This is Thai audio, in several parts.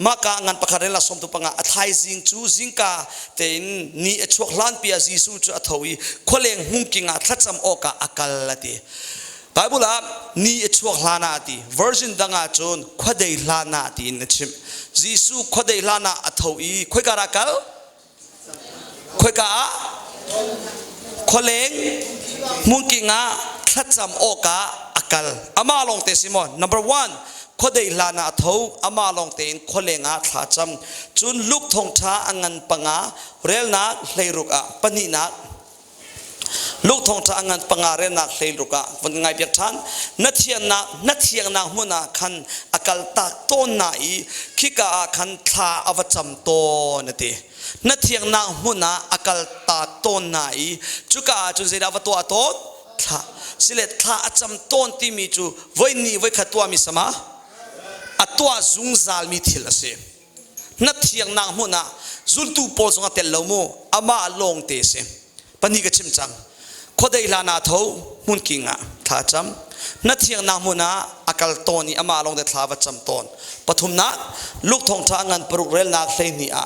maka ngan pakharela som tu panga athai jing chu jingka tein ni achok hlan pia Jesuh chu athawi kholeng hungkinga thlacham oka akal lati Bible ni achok hlana ati version danga chon khodei hlana ati in chim Jesuh khodei hlana athawi khoi karakal khoi ka kholeng hungkinga thlacham oka akal ama long te simon number 1 khodei hlana atho ama long te in kholenga thlacham chun luk thong tha angan panga relna hleiruka panina luk thong tha angan panga relna hleiruka ngai piak than nathiang na huna khan akal ta ton na I khika khan tha awacham to nati nathiang na huna akal ta ton na I chuka chu zera wato atot tha sile tha acham ton ti mi chu voini voi khatwa mi sama atwa zungzal mi thil ase nathiang na huna zultu pol zonga tel lomo ama long te se pani ka chimchang khodei lana tho mun kinga tha cham nathiang na huna akal toni ama long de thawa cham ton pathumna luk thong tha ngan progrel na hleini a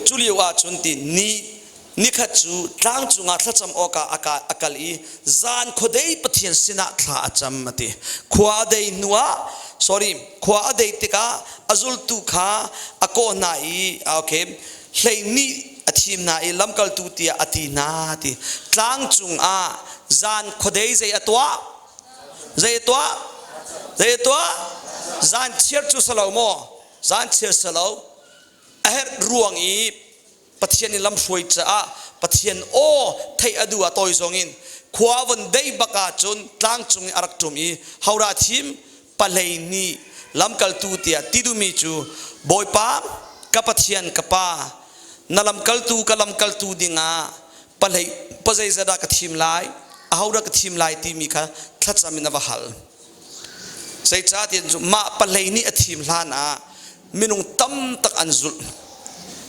chuliu a chunti ni khachu tlang chunga thlacham oka akali zan khodei pathian sina thla acham mate khwa dei nuwa sorry khwa dei tika azul tu kha ako nai okay hleini athim na I lamkal tu tia ati na ti tlang chung a zan khodei zai atwa zan cher chu salo mo zan cher salo aher ruang I pathian ni lam hruai cha a pathian o thei adu a toy zongin khwawan dei baka chun tlang chung arak tumi haura thim palei ni lamkal tu tia tidumi chu boipa ka pathian kapa nalam kaltu kalam kaltu dinga palei pazai zada ka thim lai a haura ka thim lai ti mi kha thlachamina wa hal sei cha tin ma palei ni a thim hlana minung tam tak anzul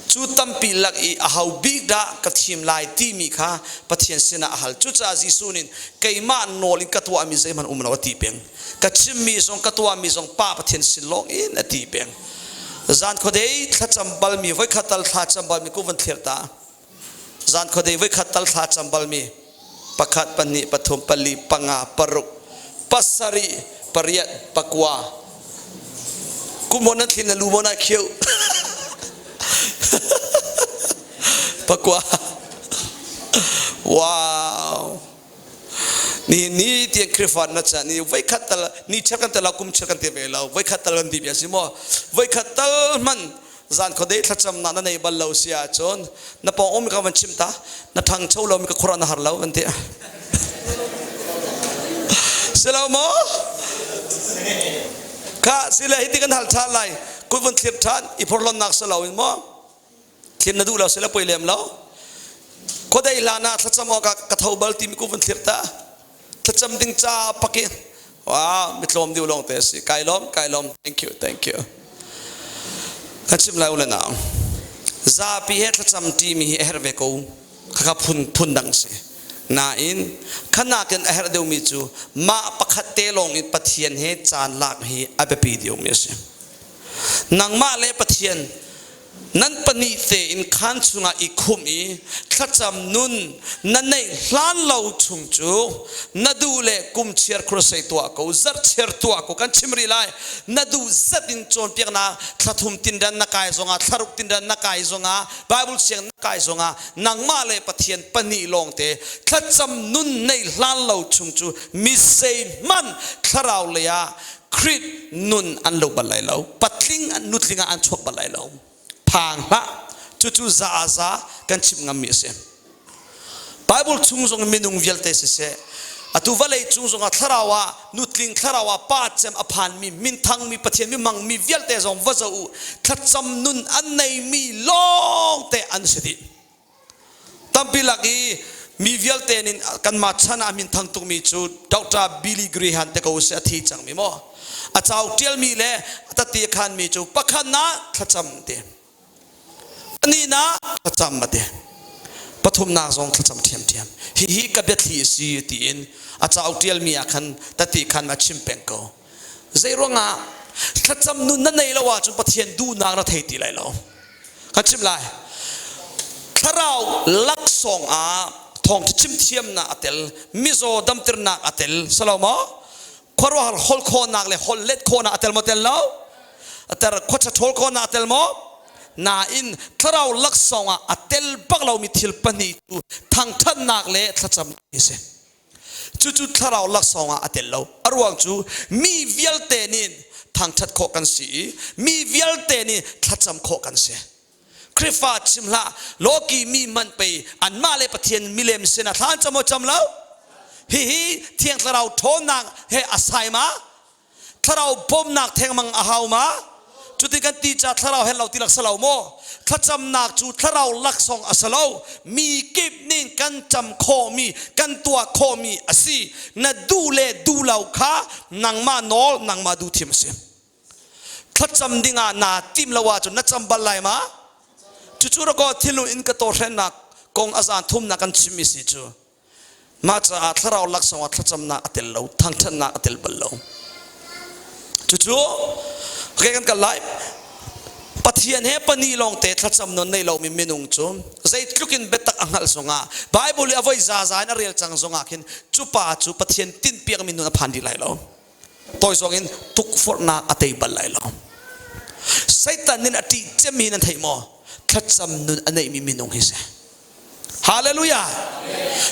chu tampi lak I ahau big da ka thim lai ti mi kha pathian sina ahal chu cha Jesuh nin keima nolin katwa mi zai man umna ti peng ka chim mi zong katwa mi zong pa pathian sin long in ati peng zan khodei thlacham balmi voi khatal thlacham balmi ku van therta zan khodei voi khatal thlacham balmi pakhat pani pathum pali panga paruk pasari pariat pakwa kumona thina lumona khiu pakwa wow ni ti krifan na cha ni vai khatal ni chakan tala kum chakan te vela vai khatal gan di biasimo vai khatal man zan khodei thlacham na nei bal lo sia chon na pa om ka man chimta na thang chho lo mi ka khora na har lo ante selamo ka sila hitikan hal tha lai kun thlir than I phorlon nak salo mo thin na du lo sila poilem lo khodei lana thlacham oka kathau bal ti mi ku van thlir ta thlacham ding cha paki wow mitlom diu long te si kailom thank you kachim la ulana za pi he thlacham ti mi herve ko kha phun dang se na in khana ken her deu mi chu ma pakhat te long in pathian he chan lak hi abepi diu mi se nang ma le pathian nan pani te in khan chunga I khum I thlacham nun nanei hlan lo chung chu nadu le kum cher krosei to ko zar cher to ko kan chimri lai nadu zatin chon piak na thlathum tindan na kai zonga tharuk tindan na kai zonga bible siang na kai zonga nangma le pathian pani long te thlacham nun nei hlan lo chung chu mi sei man tharau le ya krit nun an lo balai lo patling an nutlinga an chok balai lo phang la chu za kan chim ngam mi se bible chung zong minung velte se atu valei chung zong a tharawa nutling tharawa pa chem aphan mi min thang mi pathian mi mang mi velte zong wazau thacham nun an nei mi long te an sidi tampi lagi mi velte nin kan ma chana min thang tung mi chu Dr. Billy Graham te ko se thi chang mi mo a chau tel mi le atati khan mi chu pakhana thacham te ani na thacham mate pathum na zong thacham thiam hi ka bet hi si ti in a chau tel mi a khan tati khan ma chimpeng ko ใจร้องถ้าจำนุนนั่นในละว่าจนปะเทียนดูนางเราเทตีไรเราขันชิมไรถ้าเราลักส่งทองชิมเทียมนาอัตลมิโซดัมติรนักอัตลสลามะขวารฮอลโคนักเลยฮอลเล็ดโคนักอัตลมาเตลแล้วแต่ขวดจะทอลโคนักอัตลมะนาอินถ้าเราลักส่งอัตลปักเรามีทิลปนีตูทางท่านนักเลยถ้าจำไม่เสียจู่ๆถ้าเราลักส่งอัตลเราอรวงจู่มีวิลเตนินทางทัดโคกันสีมีวิลเตนินถ้าจำโคกันเสียคริฟาชิมละโลกีมีมันไปอันมาเลปะเทียนมิเลมเสนาท่านจำจำแล้วฮิเทียงถ้าเราโทนักเฮอาศัยมาถ้าเราบ่มนักเทียงมังอาหาวมาจุดที่กันตีจัดถ้าเราเห็นเราตีลักสลาวโมถ้าจำนักจุดถ้าเราลักส่งอาสลาวมีกิบนิ่งกันจำโคมีกันตัวโคมีอาศีนัดดูเลดูเหล่าข้านังมาโนลนังมาดูทิมเสียถ้าจำดิ่งนาทิมละว่าจุดนัดจำบัลไลมาจู่ๆเราก็ทิลุอินกตัวเรนักกงอาจารย์ทุ่มนักกันชิมิสิจู่มาจากถ้าเราลักษณะถ้าจำนักอัตเลวทางท่านนักอัตเลวเลวจู่ๆเรื่องกันไล่ปะเทียนเฮปนีลองเตะถ้าจำนวนในเรามีเมนุงจู่ใจคลุกินเบตักอังหัลสงะไบเบิลเอาไว้จ่าๆนั่นเรียลจังสงะคินจู่ป่าจู่ปะเทียนตินเปียกมินุนพันดีไล่เราตัวสองอินทุกฝนนักอัตเลวไล่เราไซตันนินอติเจมีนันไทยมอถ้าจำนุนอันไหนมีมินงฮิเสฮาเลลูยา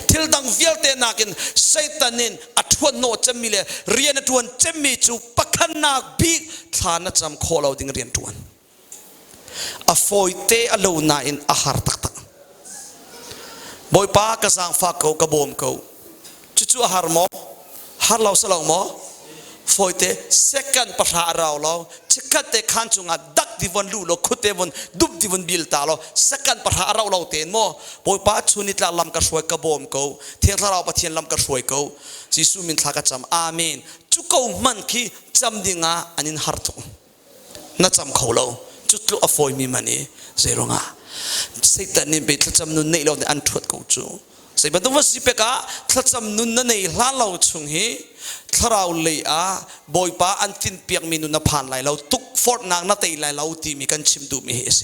ทิลดังเวิลเตนักินไซตันินอัตวันโนจำมีเลยเรียนอัตวันจำมีจูปักขันนักบีฐานะจำโคเราดิ่งเรียนตวนอฟอยเตอโลนาอินอาหารตักตักบอยป้ากระสังฟักเขากระบอมเขาจู่ๆอาหารหมอหารเราสลองหมอฟอยเตเซกันปะหาเราเช็คเตขันจุงดักดิวันลูเราคุเตวันดุบดิวันบิลตาเราเซกันปะหาเราเตนโมบอยป้าชุนิตละลำกระช่วยกระบอมเขาเทียนเราปะเทียนลำกระช่วยเขาจิสุมินทากจำอาเมนจุกเขามันคีจำดิ่งอันนี้ฮาร์ตุน่าจำเขาเราจุดลุอฟอยมีมันนี่เซโรงเซตันนี่เป็นจำนุนในเราในอันทวดเขาจูเซบันตุวสิเปกะถ้าจำนุนในล้านเราชงฮีถ้าเราเลยบอยป้าอันตินเปียกมีนุนผ่านไหลเราตุกฟอร์นางนาเตยไหลเราตีมีกันชิมดูมีเฮเส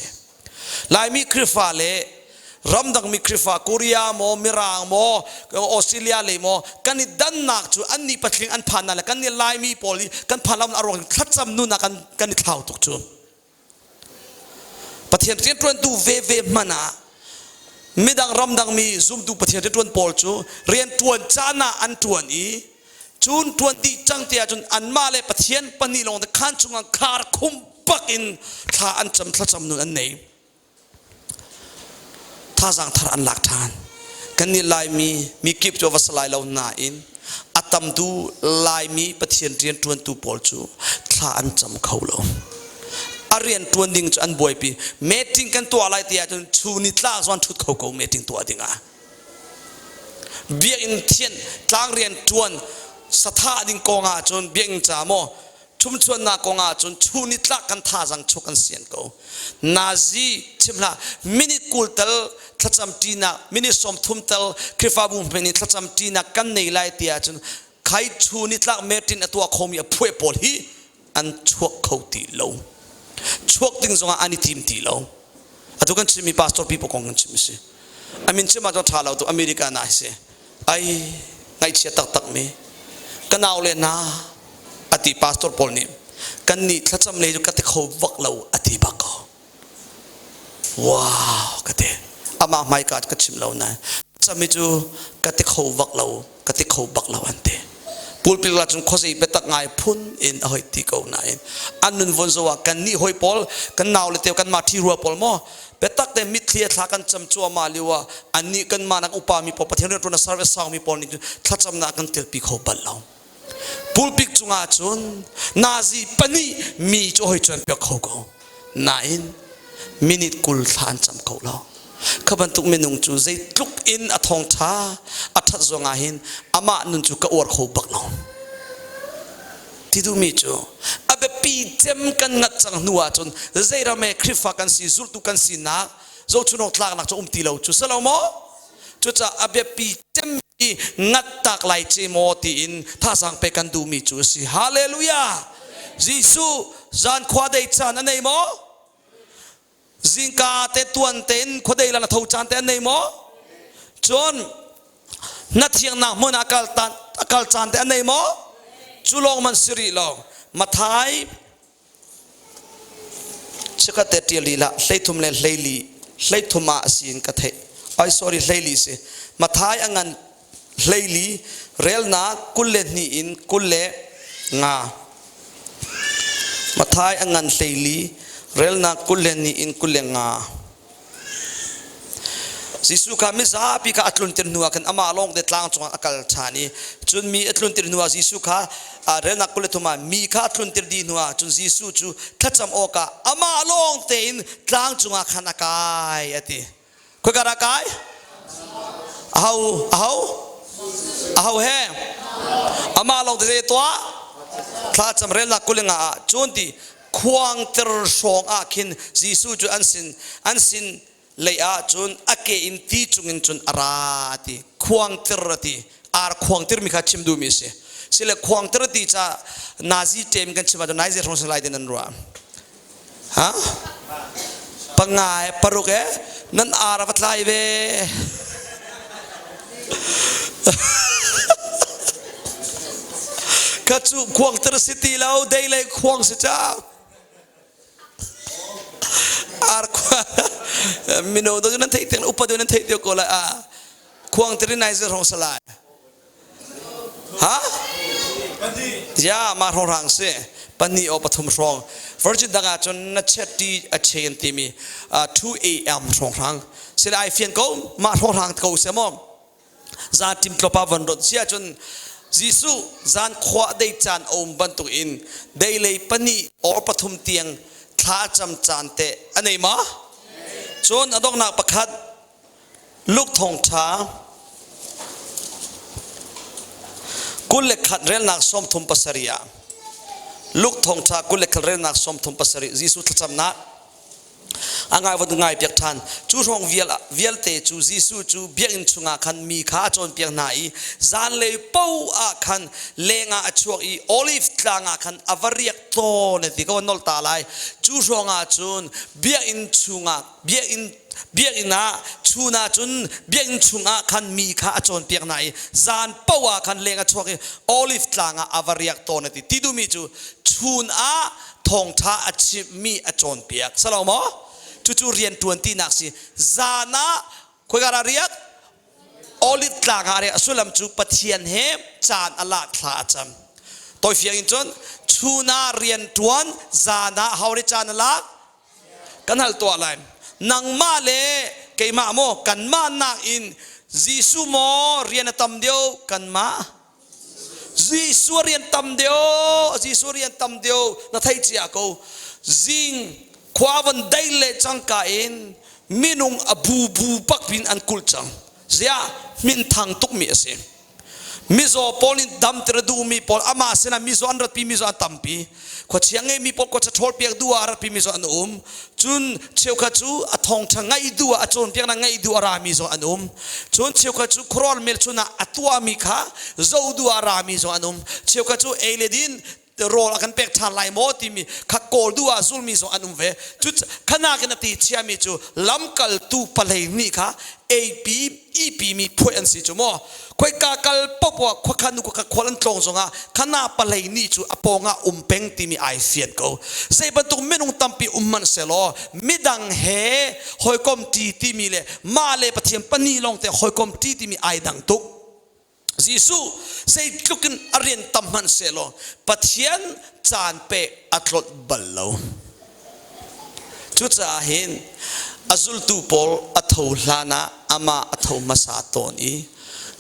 ลายมีคริฟาเลรำดังมีคริฟาโครียโมมิรางโมออสเตรเลียเลยโมกันนี่ดันนักจูอันนี้ปัจจุบันอันผ่านนั่นแหละกันนี่ลายมีพอลีกันผ่านเราอารมณ์ถ้าจำนุนกันนี่เท่าตุกจูปะเทียนเรียนตวนดูเวมันไม่ดังรำดังมีซุ่มดูปะเทียนเรียนตวนพอลจูเรียนตวนจานาอันตวนอีจูนทวนดีจังเตียจนอันมาเลยปะเทียนปนีลงแต่ขันจุงคาร์คุมปักอินท่าอันจำท่าจำนุนอันไหนท่าสังท่าอันหลักฐานกันนี่ลายมีกิบจวสลายเราหน้าอินอัตมดูลายมีปะเทียนเรียนทวนตูปอลจูท่าอันจำเขาเราอาเรียนทวนดิ่งจนบวยปีเมติงกันตัวอะไรเตียจนชูนิตลาส่วนชุดเขาเมติงตัวดิ่งเบียอินเทียนกลางเรียนทวนสถาดิ่งกงจนเบียงจามอชุมชนนากงจนชูนิตลักกันท่าจังชกันเสียนเขานาซีชิมละมินิกุลเตลทัจำตีนักมินิสมทุมเตลคริฟาบุมมินิทัจำตีนักกันในไลเตียจนใครชูนิตลักเมตินตัวคมอย่าพูดปอลีอันชวกเขาตีโลชวกดิ่งส่งอันนี้ทีมตีโลอะทุกคนชิมีพาสตอร์ปีปกงชิมิสิอามินชิมาตัวท่าเราตัวอเมริกาน่าเสียไอ้ไงเชียตักมีกันเอาเลยนะอธิพาสตอร์พอลนี่กันนี่ถ้าจำเลยจุกติเขาวักเราอธิบักเขาว้าวกติอามาไม่กัดกัดชิมเรานะจำไม่จูกติเขาวักเรากติเขาบักเราอันเตปูลปิลาจนข้อสิเปตักง่ายพุ่นอินหอยตีเขาหน่อยอันนั้นวันโซว่ากันนี่หอยพอลกันเอาเลยเตียวกันมาที่รัวพอลโมเปตักแต่มิดเคลียร์ทากันจำจัวมาลิวะอันนี้กันมานักอุปามีพอประเทศเรื่องตัวนักสารเวสางมีพอนี่ถ้าจำนักกันเตียวปีเขาบัลเราปูลปิกจุงอาจุนนาซีปนีมีจ่อยจนเปียกเขาเขานายมินิกุลทานจำเขาเราขบันตุกเมนุงจูใจลุกอินอัทองท้าอัทัศงาหินอามานุนจูกอวดเขาบักเราที่ดูมีจูอาเบปีเจมกันงัดจังนัวจนใจเราไม่คริฟากันสีจุดตุกันสีนักโจชุนอตลากนักจูตีเราจูสลามอจูจะอาเบปีเจมงัดตักไหลเจโมตีอินท่าสังไปกันดูมีจูสิฮาเลลูยา Jesuh zan khwa dei chan anei mo zingka te tuan ten khodei lana thau chan te anei mo chon na thiang na mon akal chan te anei mo chulong man siri lo mathai chikate tialila hleithum le hleili hleithuma asin ka the ai sorry hleili se mathai angan hleili rel na kulle ni in kulle nga mathai angan hleili rel na kulle ni in kulle nga Jesuh kha mi za pi ka atlun tir nuwa kan ama long de tlang chung akal chani chun mi atlun tir nuwa Jesuh kha rel na kulle thuma mi kha atlun tir di nuwa chun Jesuh chu thacham oka ama long te in tlang chung khana kai ati ko kara kai ahau he ama long te to thacham rel na kulle nga chun ti khuang ter song a khin Jesuh chu ansin leia chun ake in ti chungin chun arati khuang tirati ar khuang tir mi kha chimdu mi se sile khuang tirati cha nazi tem kan chima do nazi rong salai den ro ha pangai paruke nan ara patlai ve kachu khuang tir city lau dei lai khuang se cha ar mino do nan thei teng upa do nan thei tio ko la a khuang tri nai ze rong salai ha ya ma rong rang se pani o pathum rong virgin danga chon na cheti a chen ti mi 2 am rong rang sila ai fian ko ma rong rang ko se mo za tim klopa van rot sia chon Jesuh zan khwa dei chan om ban tu in dei lei pani o pathum tiang thla cham chan te anei ma chon adok nak pakhat luk thong tha kul le khat rel nak som thum pasaria luk thong tha kul le khat rel nak som thum pasari Jesuh thacham na angai wad ngai piak than chu rong vial te chu Jesuh chu biak in chunga khan mi kha chon piak nai zan le pau a khan lenga achuak I olive tlanga khan avariak to ne ti ko nol ta lai chu ronga chun biak in chunga biak ina chuna chun biak in chunga khan mi kha chon piak nai zan pau a khan lenga chuak olive tlanga avariak to ne ti du mi chu chun a thong tha achi mi a chon piak salomo chu rian 20 naksi zana khoi gara riak olive tlanga re asulam chu pathian he chan ala thla cham toy fiang in chon chuna rian tuan zana hauri chan ala kanal to alain nang ma le keima mo kan ma na in Jesuh mo rian tam deu kan ma Jesuh rian tam deu na thai chia ko jing khwawan daile changka in minung abu bakpin an kulchang zia min thang tuk mi ase mizo polin dam tredu mi pol ama sena mizo anrat pi mizo atampi kho chiange mi pol ko chhol piak duwa arat pi mizo an chun cheuka chu athong thangai duwa achon piak na ngai duwa ra mizo an chun cheuka chu khrol mel chuna atwa mi kha zo duwa ra mizo an cheuka chu eiledin rol akan pek than lai mo ti mi kha kol duwa zul mi zo anum ve chu khana kan ti chia mi chu lamkal tu palei ni kha ap ep mi phoi an si chu mo khoi ka kal popwa kho khanu ko ka kholan tlong zonga khana palei ni chu aponga umpeng ti mi ai fiat ko sei bantuk menung tampi umman selo midang he hoi kom ti mi le ma le pathiam pani long te hoi kom ti mi ai dang tuk Jesuh say lukin arian tamhan selo pathian chan pe atlot ballo chu cha hin azul tu pol athau hlana ama athau masaton I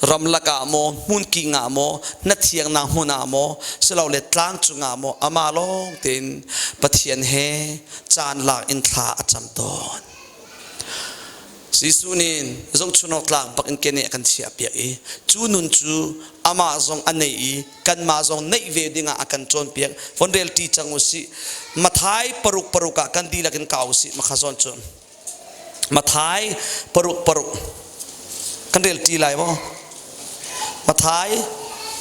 ramlaka mo mun ki nga mo na thiang na huna mo selo le tlang chunga mo ama long tin pathian he chan la in thla acham ton Jesuh nin zong chunok lang bakin kene kan sia pia chu nun chu ama zong anei kan ma zong nei ve dinga akan chon pia vonrel ti changu si mathai paruka kan di lakin kau si makhazon chon mathai paruk kan rel ti lai mo mathai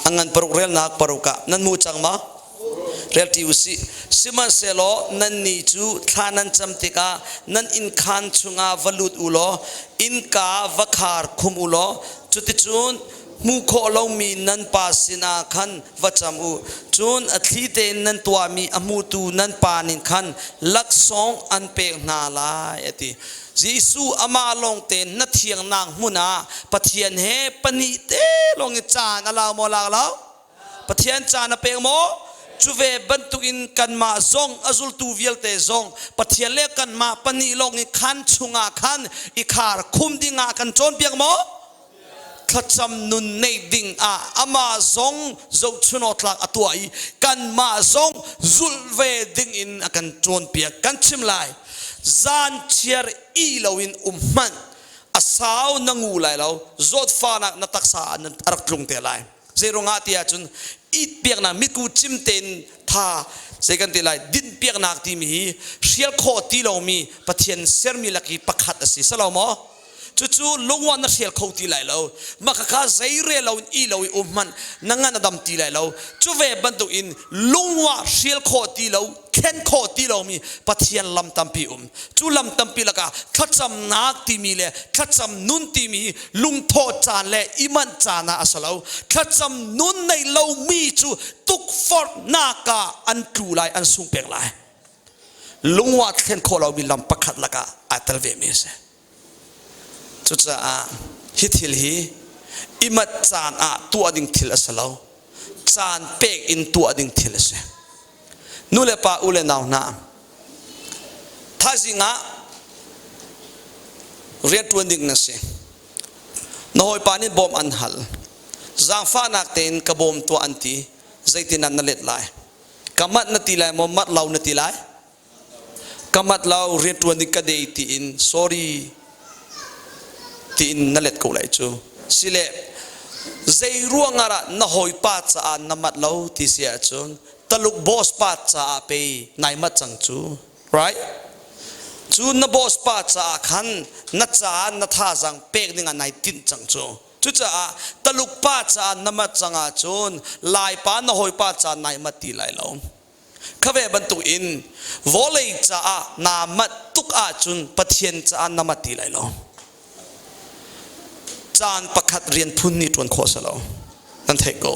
angan paruk rel nak paruka nan mu chang ma เรียลติวสิสิมันเซโลนันนี่จูทานันจำติกานันอินคันชุงอาวลุดอุโลอินกาวคาร์คุมอุโลจุดจูนมูโคลงมีนันปาสินาคันวัจามูจูนอัฐิเตนันตัวมีอมูตูนันปานินคันลักษงอันเปกนาลายติยิสุอามาลงเตนนัทเทียงนางมุนาปะเทียนเฮปนิเตลงจานอลาวโมลาลาวปะเทียนจานเปกโมจูเวบันตุกินกันมาซงอซุลตูวิลเตซงปะเทียนเล็กกันมาปนิลงอีคันชุงอาคันอีคาร์คุมดิงอากันจนเปียกโมขจำนุนในดิ่งอามาซงจะชุนอตลักอตัวอีกันมาซงซุลเวดิ่งอินอากันจนเปียกกันชิมลายจานเชียร์อีลาวินมันอาสาวนังูไลเราจดฟ้านักนัตักษานัรักลงเตลัยเจรงอาเตียจนอีเปียกนักมิกูจิมเตนท่าเจกันเตลัยดินเปียกนักที่มีเชียร์โคตีเรามีปะเทียนเซอร์มิลักีปักขัดสิสลามอจู่ๆลงวันนักเชียร์โคตีไลเรามาข้าใจเรียเราอีเรามันนั่งงานดำตีไลเราจู่เวบันตุอินลงวันเชียร์โคตีเราเข็นโคตีเรามีปะเทียนลำตัมปีจู่ลำตัมปีละกะขัดจำนักที่มีเลยขัดจำนุนที่มีลุงโทจานเลยอิมันจานาอัสลาวขัดจำนุนในเรามีจู่ตุกฟอร์นากาอันตรูไลอันสูงเปียงไลลุงวัดเข็นโคเรามีลำปักขัดละกะอัตลเวมิเสจุดจะฮิตฮิลฮีอิมัดจานตัวดิ่งทิลสลาวจานเป็กอินตัวดิ่งทิลเสนู่นเลยป้าอุเลนาวนาถ้าสิงะเรียนตัวดิ่งนั่นสิน้อยปานิบอมอันฮัลจางฟ้านักเต็นกระบอมตัวอันตีใจตินันนั่นเล็ดไลกำมัดนัดตีไลมมัดเรานัดตีไลกำมัดเราเรียนตัวดิ่งกระเดยตีอิน sorry tin na let ko lai chu sile zai ruangara na hoi pa cha na mat lo ti sia chun taluk boss pa cha pe nai ma chang chu right chu na boss pa cha khan na cha na tha jang pek ninga nai tin chang chu chu cha taluk pa cha na ma changa chun lai pa na hoi pa cha nai ma ti lai lo khawe ban tu in volei cha na mat tuk a chun pathian cha na ma ti lai loจานประคัดเรียนพุ่นนี่ตวนโคสลาวนั่นเทโก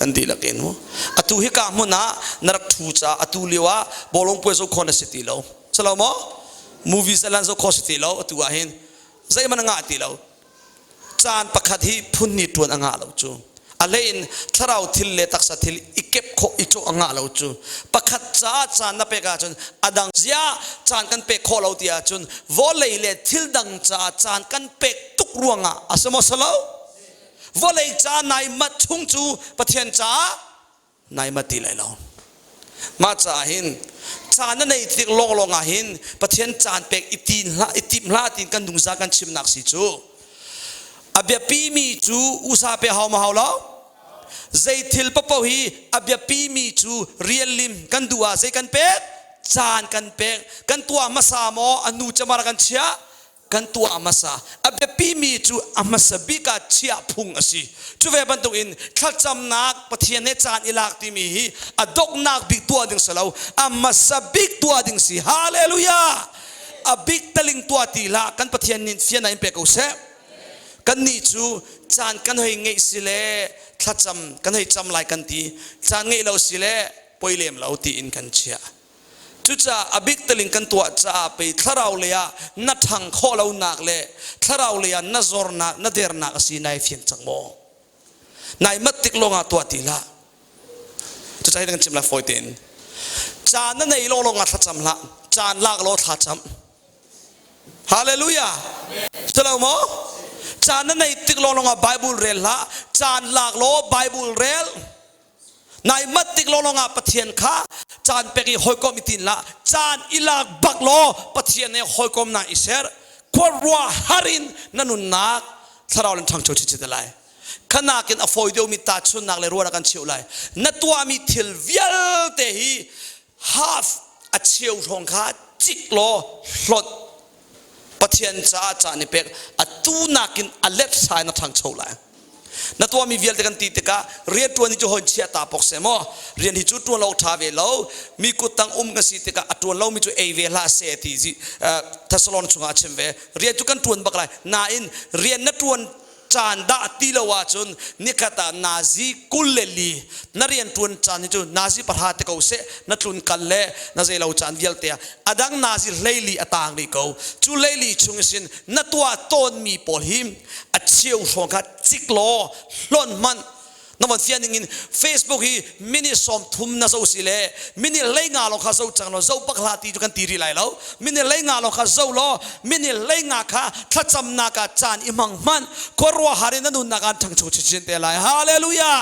นั่นดีละกันมั้งอตุฮิกามุนะนรักทูจ้าอตุลิวะบอลงป่วยโซคอนสิติลาวสลาวมั้งมูวี่สลันโซคอสิติลาวอตุอาเห็นใจมันงาติลาวจานประคัดที่พุ่นนี่ตวนอ่างลาวจูอะไรอินถ้าเราทิลเลตักสัตทิลอีเก็บโคอีโจอ่างลาวจูประคัดจ้าจานนับเปกาจนอดังเสียจานกันเปกโคลาวตีอาจนวอลเลเลทิลดังจ้าจานกันเปกตุกรวงอาสมสลาววอลเลจ้านายมัดชุ่งจูปะเทียนจ้านายมัดตีไหลลาวมาจ้าหินจานนั้นในติกลงอาหินปะเทียนจานเปกอิติมลาตินกันดุงซากันชิมนักสิจูอับยาปีมีจูอุสาเปหาวมาหาวแล้วใจทิลปะปะฮีอับยาปีมีจูเรียลลิมกันดัวใจกันเป็ดจานกันเป็ดกันตัวมาสามออนุจะมากันเชียกันตัวอามาสาอับยาปีมีจูอามาสบิกาเชียพุงอสิจูเวบันตุอินขัดจำนักปะเทียนเนจานอิลักติมีฮีอดกนักบิกตัวดิ่งสลาวอามาสบิกตัวดิ่งสิฮาเลลูยาอบิกตะลิงตัวตีละกันปะเทียนนินเฟียนายเป็กอุเซกันนี่จูจานกันให้เงยสิเลถ้าจำกันให้จำลายกันทีจานเงยเราสิเลปอยเลมเราตีอินกันเชียจุจ้าอบิกตลิงกันตัวจ้าไปถ้าเราเลยนัดทางข้อเราหนักเลยถ้าเราเลยนัดจอร์นักนัดเดร์นักสินายเฟียนจังโมนายมัดติกลงตัวตีละจุจ้าให้กันจิมละฟอยตินจานนั่นในโลกถ้าจำละจานลากโลถ้าจำฮาเลลูยาสลามโมจานนั้นในติกลงไบเบิลเรลละจานหลากโลไบเบิลเรลนายมัดติกลงปะเทียนข้าจานเปกีหอยกอมิตินละจานอิลากบักโลปะเทียนในหอยกอมนาอิเซอร์ควรัวฮารินนันุนนักถ้าเราเล่นทางโจชิจิตไลขณะกินอฟอยเดียวมีตาชุนนักเลยรัวนักกันเชียวไลนัดตัวมีทิลวิลเตฮีฮาฟอัดเชียวทองข้าจิกโลหลดปะเทียนจ้าจานี่เป็กอตูนักินอเล็ดสายนักทางโชว์ไล นัตัวมีเวียลกันตีตะกะเรียนตัวนี้จะหอนเชียตาปกเสมอเรียนที่จุดตัวเราทาเวลมีกุตังกันสิตะกะตัวเรามีจุเอเวลาเสติจิทัศลอนชงอาเชมเวเรียนจุกันตัวบักไลนาอินเรียนนัตัวจานดาตีละวาจนนิคตานาซีกุลเลลีนเรียนตัวจานนี่จูนาซีประหารเตกเอาเสนัทุนกันเล่นาเซลาจานเวียลเตียอดังนาซีเลลีอตางลีเขาจูเลลีชงสินนัตัวต้นมีปอลหิมอัดเชียวชงกัดจิกล้อล้นมันนวันเสียนิ่งเฟซบุ๊กฮีมินิสอมทุ่มน่าเศร้าสิเล่มินิเล่งาลงข้าเศร้าจังเราเศร้าปักลาตีจุกันตีรีไลแล้วมินิเล่งาลงข้าเศร้าล้อมินิเล่งาข้าถ้าจำนักจานอิมังมันก็รัวหารินันนุนนักการทั้งชุดชินเตลัยฮาเลลูยา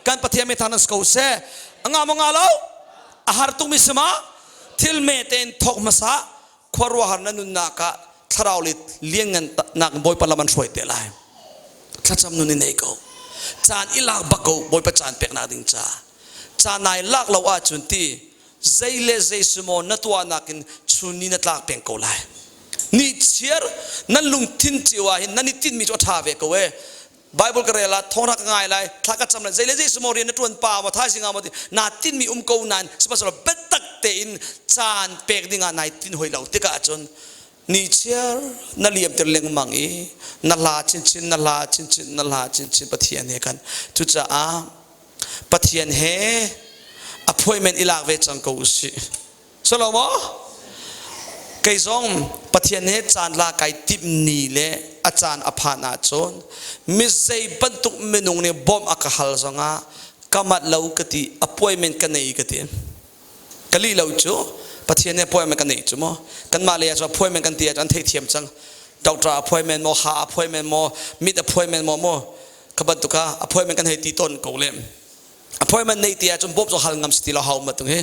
การปฏิเมทันสกาวเซ่งามงาแล้วอาหารตุมิสมาทิลเมเตนทอกมาซาก็รัวหารินันนุนนักทาราวลิเลี้ยงเงินนักบอยพลัมันช่วยเตลัยถ้าจำนุนนี่เขาจานอิลากบักเอาบอยประจานเป็กนาดิงจ้าจานนายลักเราอาจุนตีใจเล่ใจสมอนัตัวนักินชุนีนัดลักเป็งกูไลนี่เชียร์นั่นลุงทินจิวาหินนั่นนี่ทินมีจุดท่าเวกเว้ไบเบิลกระเรล่าท้องรักง่ายเลยถ้ากัดจำเลยใจเล่ใจสมอเรียนนัดวนป่าวมาท้ายสิงห์มาดินาทินมีกูนันสมัยสมัยเบ็ดตักเตอินจานเป็กดิ่งานายทินหอยเหล่าติกาจนนี่เชียร์นั่นเลี้ยมเตลิงมังอีนั่นลาชินนั่นลาชินปะเทียนเฮกันทุจ้าปะเทียนเฮอภัยเมนอิลากเวจังกูสิสโลโมไก่ซองปะเทียนเฮจานลาไก่ติบนีเลอาจารย์อภานาจนมิใจบรรทุกเมนุงเนี่ยบอมอักฮัลซองะกำมัดเล่ากติอภัยเมนกันในกติกะลีเล่าจูปะเทียนเนี่ยพ่อยมันกันนี่จุ๊มกันมาเลยจะพ่อยมันกันเตียจันเทียมจังดอกตราพ่อยมันโมหาพ่อยมันโมมิดพ่อยมันโมขบันตุกะพ่อยมันกันให้ตีต้นกูเล่มพ่อยมันในเตียจนบบจะหันงำสติเราหามาตรงนี้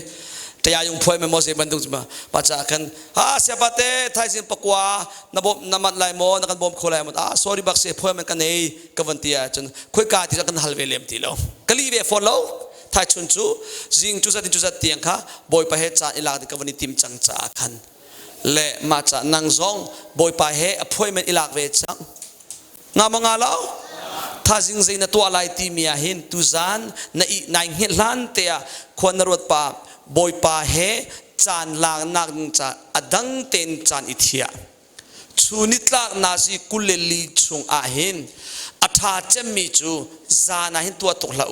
แต่ยายุงพ่อยมันโมเสบันตุกจุ๊มปัจจัยกันเสียปะเต้ไทยสินปกว่านับน้ำมันไหลโมนักบ่มโคไหลหมดsorry บักเสียพ่อยมันกันในกบันเตียจนคุยกาที่จะกันฮัลเวเลมตีเรากะลีเวฟอลโล่ท้ายชุนจูจิงจูจัดเตียงค่ะบอยไปเหตุจานอิลากที่กวันนี้ทีมจังจ้าขันเละมาจากนางซองบอยไปเหตุอภัยเมนอิลากเวจังงามงาแล้วถ้าจิงใจนัตัวอะไรทีมีอาหินตุจานในหินล้านเตียควรนรวดป่าบอยไปเหตุจานลางนักจ้าอดังเต็นจานอิทยาชูนิตลากนาซีกุเลลีชุงอาหินอัฐาเจมีจูจานาหินตัวตกเหลา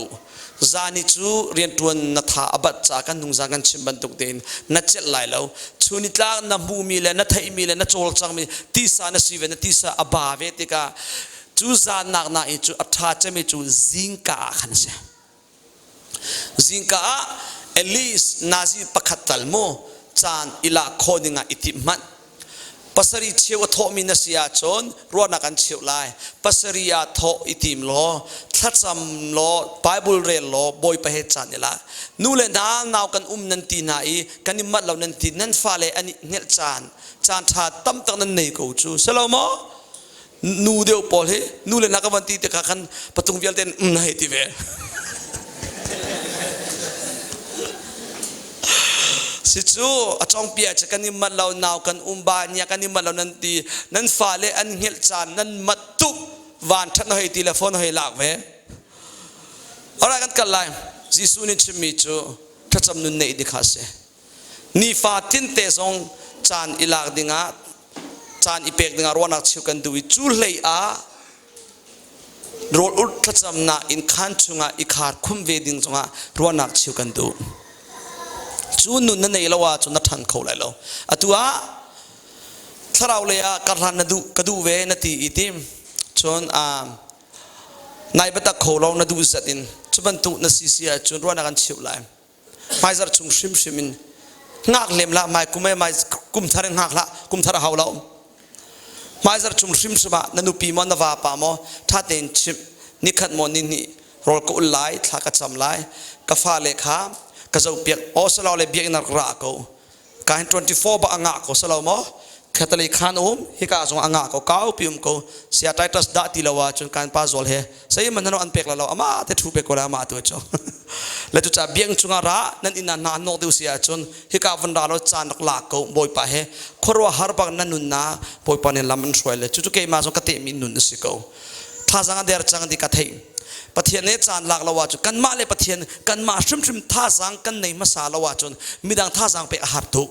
จานิจูเรียนตัวนัทอาบัตจากกันนุ่งจากกันชิมบันตุกเดนนัดเจ็ดไหลแล้วชูนิตลากนับบูมีเลยนัทไทยมีเลยนัดโจลจังมีตีสานสีเวนัตีสาอบาเวติกาจูจานนักนาอิจูอัฐาเจมีจูจิงกาขันเสจิงกาเอลิสนาซีปักขัดตัลโมจานอิลาโคดิงาอิติมันปัสริเชียวทอมินัสยาชนรัวนักันเชียวไลปัสริยาทออิติมโลทัดจำโลไบเบิลเรลโลบอยไปเหตุจานนี่ละนู่นเลยนาวกันนันตีนายกันนิมัดเรานันตีนันฟ้าเลยอันนี้เงจานชาตั้มตั้งนันในกูจูสลามอนู่เดียวพอเลยนู่นเลยนักวันที่ตะกันปะตุงเวียลเตนให้ทีเวสิจูอาจองเปียจะกันนิมัดเรานาวกันบานเนี่ยกันนิมัดเรานันตีนันฟ้าเลยอันเงจานนันมัดตุวานทัดให้ทีละฟอนให้ลากเวอะไรกันกันไลจิสุนิชิมิจูถ้าจำนุนในดิคาเซนี่ฟาตินเตซองจานอิลากดิงาจานอิเปกดิงารวนักชิวกันดูจูเลยโรลอุดถ้าจำนาอินขันจุงาอิขาดคุมเวดิงจงารวนักชิวกันดูจูนุนนั่นเองละว่าจูนัททันเขาเลยแล้วอะตัวถ้าเราเลยการรันกระดูเวนตีอิติมจนนายบัตรเขาเราหน้าดูสัตย์จุบันตุนัสิเสียจนรัวนักการเชี่ยวไหลไม่จะชุ่มชิมินงักเล็มละไม่กุมทารงหักละกุมทาร์เฮาเราไม่จะชุ่มชิมสบะนันดูปีมันนวาปามอถ้าเต็นชิมนิคัดมอนินี่รอลกุลไลทากระจำไลกาฟาเลขากระเจ้าเปียกออสลาวเลเบียกนักรักเขาการ24บะอ่างเขาสลาวมอขัตลิขานฮิกาสงอ่างเขาก้าวพิมเขาเสียไตตัสดัติลาวจนการป้าจอลเฮใช่มันนั่นอันเปียกแล้วอามาแต่ทูเปียกก็แล้วมาตัวเจ้าแล้วจุดจะเบียงจุงาระนั่นอินนานนกดิวเสียจนฮิกาวันดาลจานนักลักเขาบอยไปเฮครัวฮาร์บักนั่นนุนนาบอยไปเนี่ยลำมันช่วยเลยจุดเกี่ยมาสงกติมินุนสิเขาท ท่าสังเดียร์จังดีกัดเฮประเทศนี้จานหลักละว่าจุกันมาเลยประเทศกันมาชุมท่าสังกันในมาสาละว่าจนมีดังท่าสังไปอาหารตุ